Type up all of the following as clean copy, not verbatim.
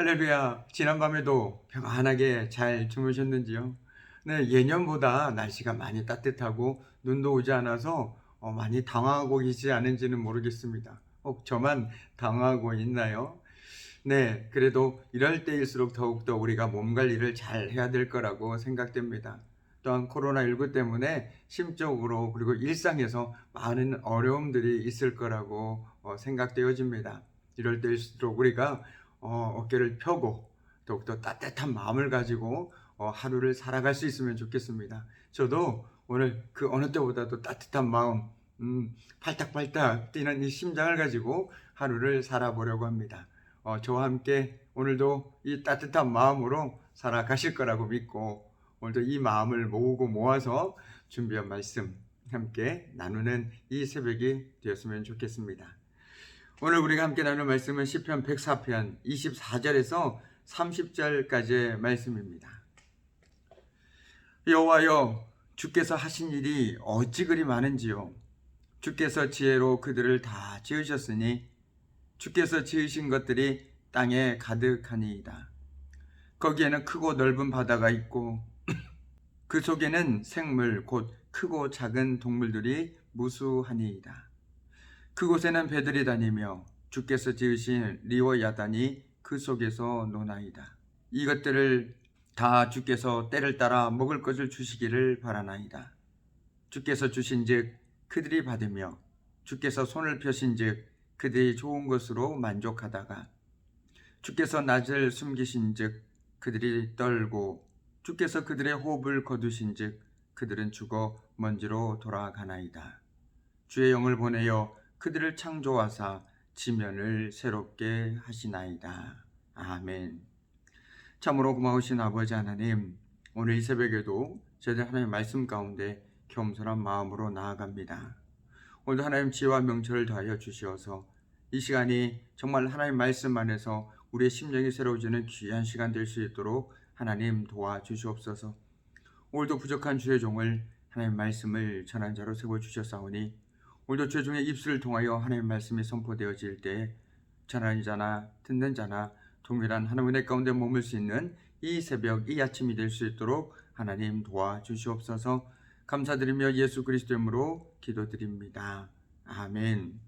할렐루야. 지난밤에도 평안하게 잘 주무셨는지요? 네, 예년보다 날씨가 많이 따뜻하고 눈도 오지 않아서 많이 당황하고 계시지 않은지는 모르겠습니다. 혹 저만 당황하고 있나요? 네, 그래도 이럴 때일수록 더욱더 우리가 몸 관리를 잘 해야 될 거라고 생각됩니다. 또한 코로나19 때문에 심적으로 그리고 일상에서 많은 어려움들이 있을 거라고 생각되어집니다. 이럴 때일수록 우리가 어깨를 펴고 더욱더 따뜻한 마음을 가지고 하루를 살아갈 수 있으면 좋겠습니다. 저도 오늘 그 어느 때보다도 따뜻한 마음, 팔딱팔딱 뛰는 이 심장을 가지고 하루를 살아보려고 합니다. 저와 함께 오늘도 이 따뜻한 마음으로 살아가실 거라고 믿고 오늘도 이 마음을 모으고 모아서 준비한 말씀 함께 나누는 이 새벽이 되었으면 좋겠습니다. 오늘 우리가 함께 나눌 말씀은 시편 104편 24절에서 30절까지의 말씀입니다. 여호와여, 주께서 하신 일이 어찌 그리 많은지요. 주께서 지혜로 그들을 다 지으셨으니 주께서 지으신 것들이 땅에 가득하니이다. 거기에는 크고 넓은 바다가 있고 그 속에는 생물 곧 크고 작은 동물들이 무수하니이다. 그곳에는 배들이 다니며 주께서 지으신 리워야단이 그 속에서 노나이다. 이것들을 다 주께서 때를 따라 먹을 것을 주시기를 바라나이다. 주께서 주신즉 그들이 받으며 주께서 손을 펴신즉 그들이 좋은 것으로 만족하다가 주께서 낯을 숨기신즉 그들이 떨고 주께서 그들의 호흡을 거두신즉 그들은 죽어 먼지로 돌아가나이다. 주의 영을 보내어 그들을 창조하사 지면을 새롭게 하시나이다. 아멘. 참으로 고마우신 아버지 하나님, 오늘 이 새벽에도 저희들 하나님의 말씀 가운데 겸손한 마음으로 나아갑니다. 오늘도 하나님 지혜와 명철을 더하여 주시어서 이 시간이 정말 하나님 말씀 안에서 우리의 심령이 새로워지는 귀한 시간 될 수 있도록 하나님 도와주시옵소서. 오늘도 부족한 주의 종을 하나님 말씀을 전한 자로 세워주셨사오니 오늘도 주의 종의 입술을 통하여 하나님 말씀이 선포되어질 때 전하는 자나 듣는 자나 동일한 하나님의 은혜 가운데 머물 수 있는 이 새벽 이 아침이 될 수 있도록 하나님 도와주시옵소서. 감사드리며 예수 그리스도 이름으로 기도드립니다. 아멘.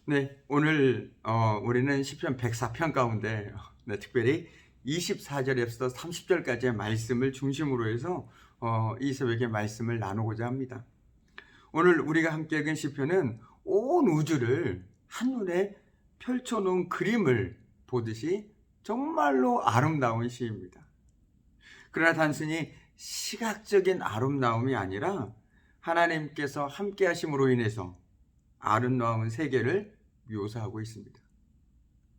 네, 오늘 우리는 시편 104편 가운데 특별히 24절에서 30절까지의 말씀을 중심으로 해서 이 새벽에 말씀을 나누고자 합니다. 오늘 우리가 함께 읽은 시편은 온 우주를 한눈에 펼쳐놓은 그림을 보듯이 정말로 아름다운 시입니다. 그러나 단순히 시각적인 아름다움이 아니라 하나님께서 함께 하심으로 인해서 아름다운 세계를 묘사하고 있습니다.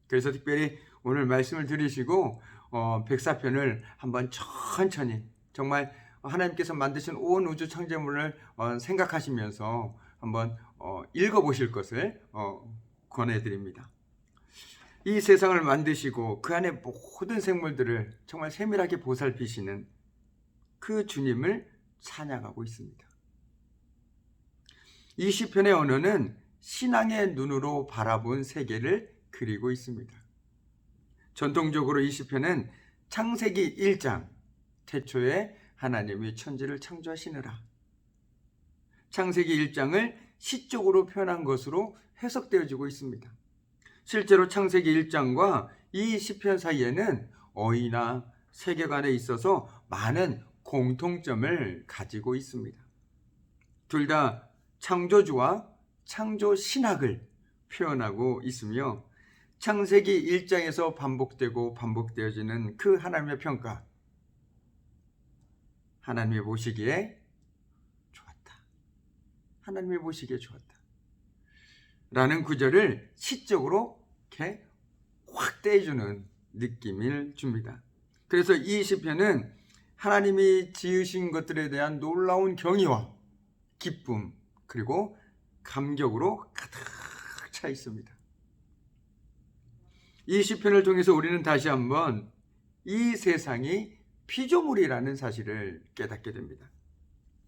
그래서 특별히 오늘 말씀을 들으시고 104편을 한번 천천히 정말 하나님께서 만드신 온 우주 창조물을 생각하시면서 한번 읽어보실 것을 권해드립니다. 이 세상을 만드시고 그 안에 모든 생물들을 정말 세밀하게 보살피시는 그 주님을 찬양하고 있습니다. 이 시편의 언어는 신앙의 눈으로 바라본 세계를 그리고 있습니다. 전통적으로 이 시편은 창세기 1장 태초에 하나님이 천지를 창조하시느라 창세기 1장을 시적으로 표현한 것으로 해석되어지고 있습니다. 실제로 창세기 1장과 이 시편 사이에는 어휘나 세계관에 있어서 많은 공통점을 가지고 있습니다. 둘 다 창조주와 창조 신학을 표현하고 있으며 창세기 1장에서 반복되어지는 그 하나님의 평가, 하나님이 보시기에 좋았다, 하나님이 보시기에 좋았다 라는 구절을 시적으로 이렇게 확대해주는 느낌을 줍니다. 그래서 이 시편은 하나님이 지으신 것들에 대한 놀라운 경의와 기쁨 그리고 감격으로 가득 차 있습니다. 이 시편을 통해서 우리는 다시 한번 이 세상이 피조물이라는 사실을 깨닫게 됩니다.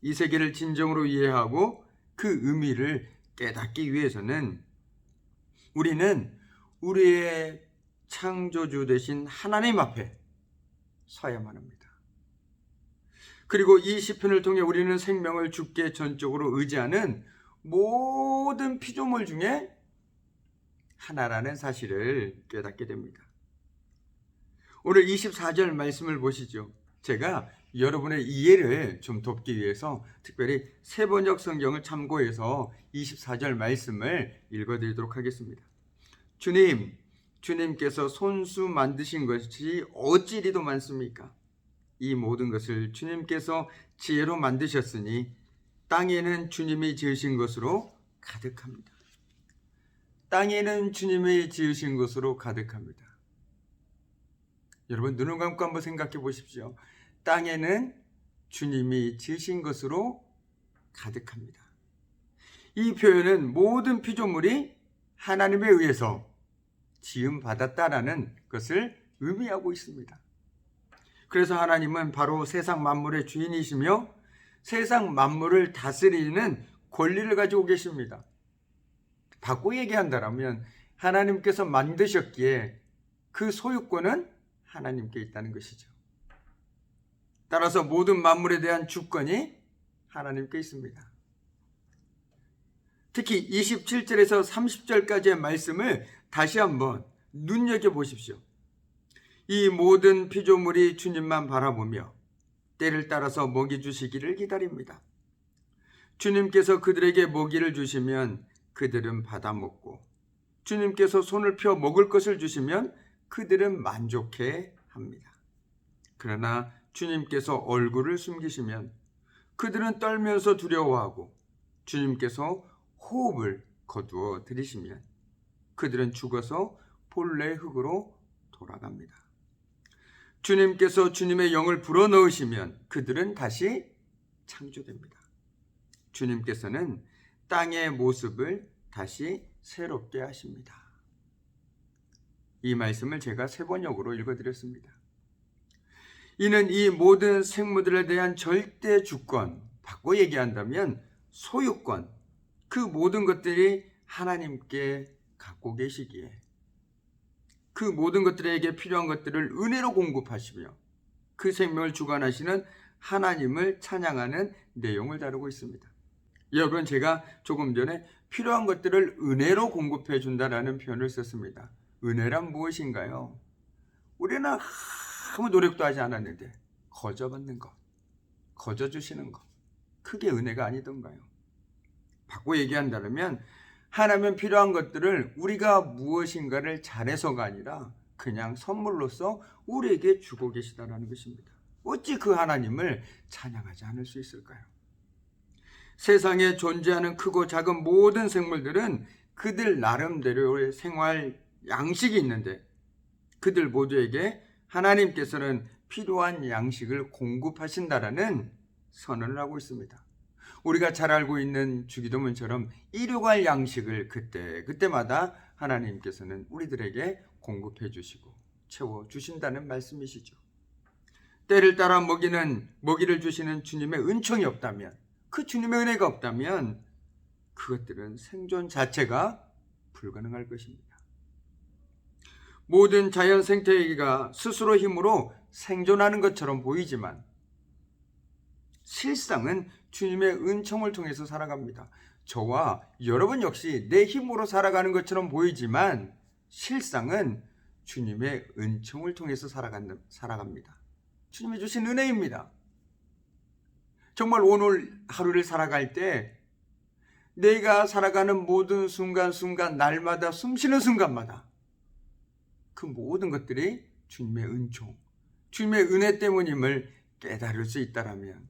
이 세계를 진정으로 이해하고 그 의미를 깨닫기 위해서는 우리는 우리의 창조주 되신 하나님 앞에 서야만 합니다. 그리고 이 시편을 통해 우리는 생명을 주께 전적으로 의지하는 모든 피조물 중에 하나라는 사실을 깨닫게 됩니다. 오늘 24절 말씀을 보시죠. 제가 여러분의 이해를 좀 돕기 위해서 특별히 세번역 성경을 참고해서 24절 말씀을 읽어드리도록 하겠습니다. 주님께서 손수 만드신 것이 어찌 이리도 많습니까? 이 모든 것을 주님께서 지혜로 만드셨으니 땅에는 주님이 지으신 것으로 가득합니다. 땅에는 주님이 지으신 것으로 가득합니다. 여러분 눈을 감고 한번 생각해 보십시오. 땅에는 주님이 지으신 것으로 가득합니다. 이 표현은 모든 피조물이 하나님에 의해서 지음 받았다라는 것을 의미하고 있습니다. 그래서 하나님은 바로 세상 만물의 주인이시며 세상 만물을 다스리는 권리를 가지고 계십니다. 바꿔 얘기한다면 하나님께서 만드셨기에 그 소유권은 하나님께 있다는 것이죠. 따라서 모든 만물에 대한 주권이 하나님께 있습니다. 특히 27절에서 30절까지의 말씀을 다시 한번 눈여겨보십시오. 이 모든 피조물이 주님만 바라보며 때를 따라서 먹이 주시기를 기다립니다. 주님께서 그들에게 먹이를 주시면 그들은 받아 먹고 주님께서 손을 펴 먹을 것을 주시면 그들은 만족해 합니다. 그러나 주님께서 얼굴을 숨기시면 그들은 떨면서 두려워하고 주님께서 호흡을 거두어 들이시면 그들은 죽어서 본래 흙으로 돌아갑니다. 주님께서 주님의 영을 불어넣으시면 그들은 다시 창조됩니다. 주님께서는 땅의 모습을 다시 새롭게 하십니다. 이 말씀을 제가 세번역으로 읽어드렸습니다. 이는 이 모든 생물들에 대한 절대 주권, 바꿔 얘기한다면 소유권, 그 모든 것들이 하나님께 갖고 계시기에 그 모든 것들에게 필요한 것들을 은혜로 공급하시며 그 생명을 주관하시는 하나님을 찬양하는 내용을 다루고 있습니다. 여러분, 제가 조금 전에 필요한 것들을 은혜로 공급해 준다라는 표현을 썼습니다. 은혜란 무엇인가요? 우리는 아무 노력도 하지 않았는데 거저 받는 것, 거저 주시는 것, 그게 은혜가 아니던가요? 바꿔 얘기한다면 하나님 필요한 것들을 우리가 무엇인가를 잘해서가 아니라 그냥 선물로서 우리에게 주고 계시다라는 것입니다. 어찌 그 하나님을 찬양하지 않을 수 있을까요? 세상에 존재하는 크고 작은 모든 생물들은 그들 나름대로의 생활 양식이 있는데 그들 모두에게 하나님께서는 필요한 양식을 공급하신다라는 선언을 하고 있습니다. 우리가 잘 알고 있는 주기도문처럼 일용할 양식을 그때마다 하나님께서는 우리들에게 공급해 주시고 채워 주신다는 말씀이시죠. 때를 따라 먹이를 주시는 주님의 은총이 없다면, 그 주님의 은혜가 없다면 그것들은 생존 자체가 불가능할 것입니다. 모든 자연 생태계가 스스로 힘으로 생존하는 것처럼 보이지만 실상은 주님의 은총을 통해서 살아갑니다. 저와 여러분 역시 내 힘으로 살아가는 것처럼 보이지만 실상은 주님의 은총을 통해서 살아갑니다. 주님이 주신 은혜입니다. 정말 오늘 하루를 살아갈 때 내가 살아가는 모든 순간순간, 날마다 숨쉬는 순간마다 그 모든 것들이 주님의 은총, 주님의 은혜 때문임을 깨달을 수 있다라면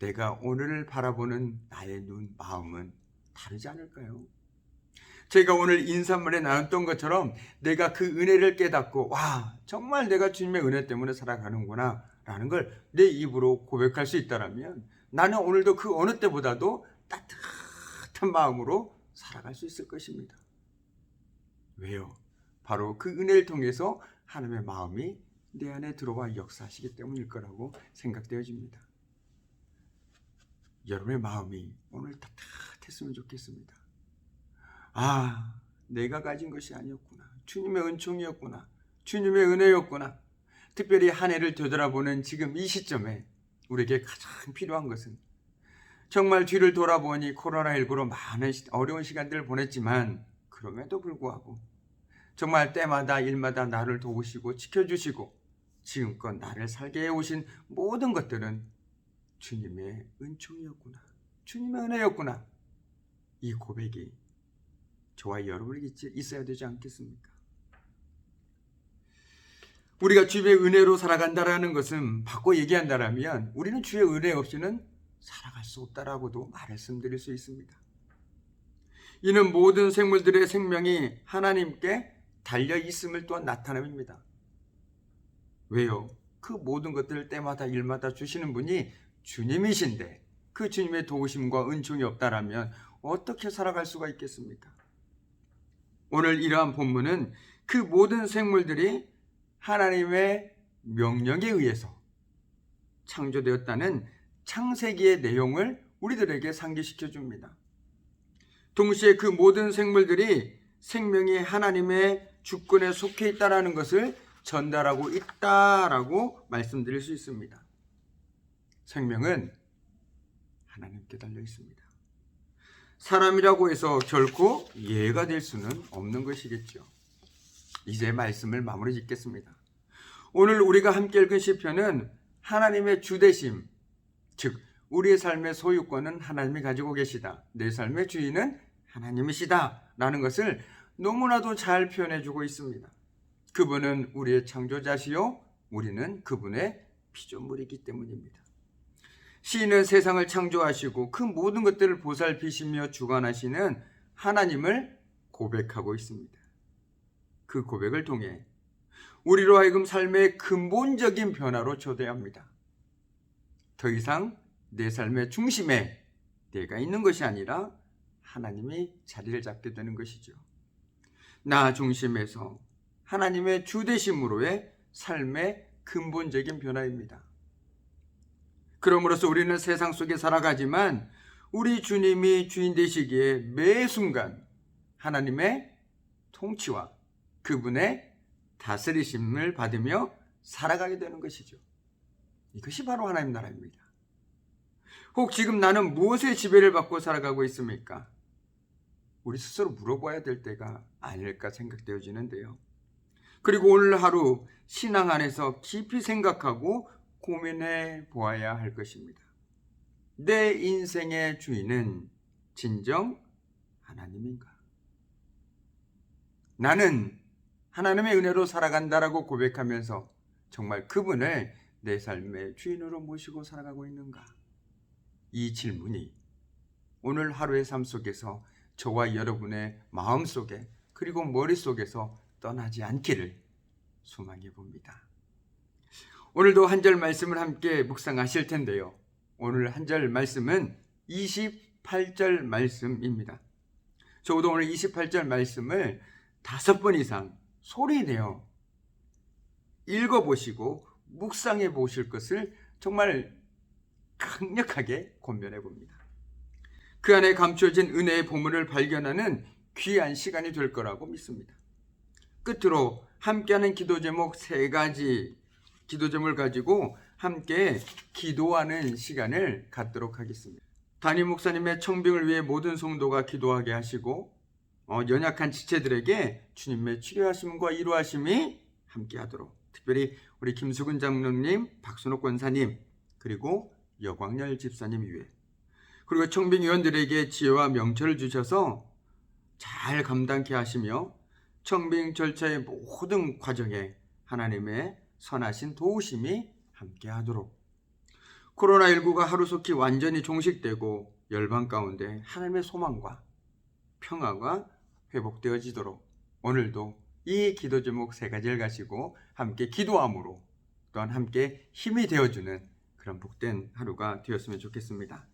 내가 오늘을 바라보는 나의 눈, 마음은 다르지 않을까요? 제가 오늘 인사말에 나눴던 것처럼 내가 그 은혜를 깨닫고 와, 정말 내가 주님의 은혜 때문에 살아가는구나 라는 걸 내 입으로 고백할 수 있다면 나는 오늘도 그 어느 때보다도 따뜻한 마음으로 살아갈 수 있을 것입니다. 왜요? 바로 그 은혜를 통해서 하나님의 마음이 내 안에 들어와 역사하시기 때문일 거라고 생각되어집니다. 여러분의 마음이 오늘 따뜻했으면 좋겠습니다. 내가 가진 것이 아니었구나. 주님의 은총이었구나. 주님의 은혜였구나. 특별히 한 해를 되돌아보는 지금 이 시점에 우리에게 가장 필요한 것은 정말 뒤를 돌아보니 코로나19로 많은 어려운 시간들을 보냈지만 그럼에도 불구하고 정말 때마다 일마다 나를 도우시고 지켜주시고 지금껏 나를 살게 해오신 모든 것들은 주님의 은총이었구나. 주님의 은혜였구나. 이 고백이 저와 여러분에게 있어야 되지 않겠습니까? 우리가 주의 은혜로 살아간다라는 것은 바꿔 얘기한다면 우리는 주의 은혜 없이는 살아갈 수 없다라고도 말씀드릴 수 있습니다. 이는 모든 생물들의 생명이 하나님께 달려 있음을 또한 나타냅니다. 왜요? 그 모든 것들을 때마다 일마다 주시는 분이 주님이신데 그 주님의 도우심과 은총이 없다라면 어떻게 살아갈 수가 있겠습니까? 오늘 이러한 본문은 그 모든 생물들이 하나님의 명령에 의해서 창조되었다는 창세기의 내용을 우리들에게 상기시켜 줍니다. 동시에 그 모든 생물들이 생명이 하나님의 주권에 속해 있다는 것을 전달하고 있다라고 말씀드릴 수 있습니다. 생명은 하나님께 달려 있습니다. 사람이라고 해서 결코 예가 될 수는 없는 것이겠죠. 이제 말씀을 마무리 짓겠습니다. 오늘 우리가 함께 읽은 시편은 하나님의 주대심, 즉 우리의 삶의 소유권은 하나님이 가지고 계시다. 내 삶의 주인은 하나님이시다. 라는 것을 너무나도 잘 표현해 주고 있습니다. 그분은 우리의 창조자시요 우리는 그분의 피조물이기 때문입니다. 시인은 세상을 창조하시고 그 모든 것들을 보살피시며 주관하시는 하나님을 고백하고 있습니다. 그 고백을 통해 우리로 하여금 삶의 근본적인 변화로 초대합니다. 더 이상 내 삶의 중심에 내가 있는 것이 아니라 하나님이 자리를 잡게 되는 것이죠. 나 중심에서 하나님의 주되심으로의 삶의 근본적인 변화입니다. 그러므로서 우리는 세상 속에 살아가지만 우리 주님이 주인 되시기에 매 순간 하나님의 통치와 그분의 다스리심을 받으며 살아가게 되는 것이죠. 이것이 바로 하나님 나라입니다. 혹 지금 나는 무엇의 지배를 받고 살아가고 있습니까? 우리 스스로 물어봐야 될 때가 아닐까 생각되어지는데요. 그리고 오늘 하루 신앙 안에서 깊이 생각하고 고민해 보아야 할 것입니다. 내 인생의 주인은 진정 하나님인가? 나는 하나님의 은혜로 살아간다라고 고백하면서 정말 그분을 내 삶의 주인으로 모시고 살아가고 있는가? 이 질문이 오늘 하루의 삶 속에서 저와 여러분의 마음속에 그리고 머릿속에서 떠나지 않기를 소망해 봅니다. 오늘도 한 절 말씀을 함께 묵상하실 텐데요. 오늘 한 절 말씀은 28절 말씀입니다. 저도 오늘 28절 말씀을 5번 이상 소리내어 읽어보시고 묵상해 보실 것을 정말 강력하게 권면해 봅니다. 그 안에 감춰진 은혜의 보물을 발견하는 귀한 시간이 될 거라고 믿습니다. 끝으로 함께하는 기도 제목 3가지 기도 제목을 가지고 함께 기도하는 시간을 갖도록 하겠습니다. 담임 목사님의 청빙을 위해 모든 성도가 기도하게 하시고 연약한 지체들에게 주님의 치료하심과 이루하심이 함께하도록, 특별히 우리 김수근 장로님, 박순옥 권사님, 그리고 여광열 집사님 위해, 그리고 청빙위원들에게 지혜와 명철을 주셔서 잘 감당케 하시며 청빙 절차의 모든 과정에 하나님의 선하신 도우심이 함께하도록, 코로나19가 하루속히 완전히 종식되고 열방 가운데 하나님의 소망과 평화가 회복되어지도록 오늘도 이 기도 제목 3가지를 가지고 함께 기도함으로 또한 함께 힘이 되어주는 그런 복된 하루가 되었으면 좋겠습니다.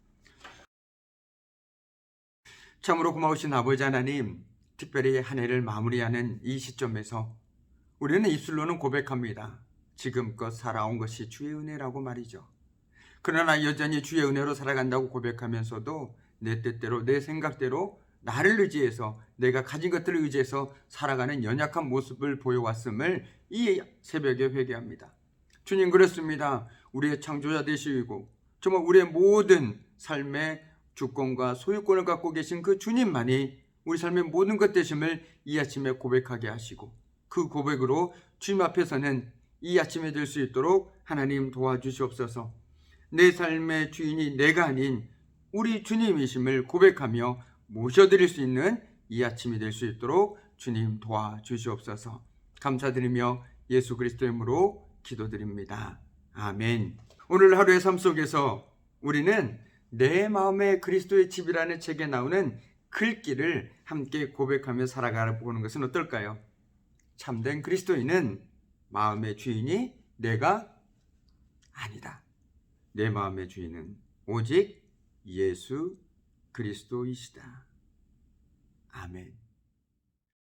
참으로 고마우신 아버지 하나님, 특별히 한 해를 마무리하는 이 시점에서 우리는 입술로는 고백합니다. 지금껏 살아온 것이 주의 은혜라고 말이죠. 그러나 여전히 주의 은혜로 살아간다고 고백하면서도 내 뜻대로 내 생각대로 나를 의지해서, 내가 가진 것들을 의지해서 살아가는 연약한 모습을 보여왔음을 이 새벽에 회개합니다. 주님, 그렇습니다. 우리의 창조자 되시고 정말 우리의 모든 삶의 주권과 소유권을 갖고 계신 그 주님만이 우리 삶의 모든 것 되심을 이 아침에 고백하게 하시고, 그 고백으로 주님 앞에서는 이 아침에 될 수 있도록 하나님 도와주시옵소서. 내 삶의 주인이 내가 아닌 우리 주님이심을 고백하며 모셔드릴 수 있는 이 아침이 될 수 있도록 주님 도와주시옵소서. 감사드리며 예수 그리스도의 이름으로 기도드립니다. 아멘. 오늘 하루의 삶 속에서 우리는 내 마음에 그리스도의 집이라는 책에 나오는 글귀를 함께 고백하며 살아가 보는 것은 어떨까요? 참된 그리스도인은 마음의 주인이 내가 아니다. 내 마음의 주인은 오직 예수 그리스도이시다. 아멘.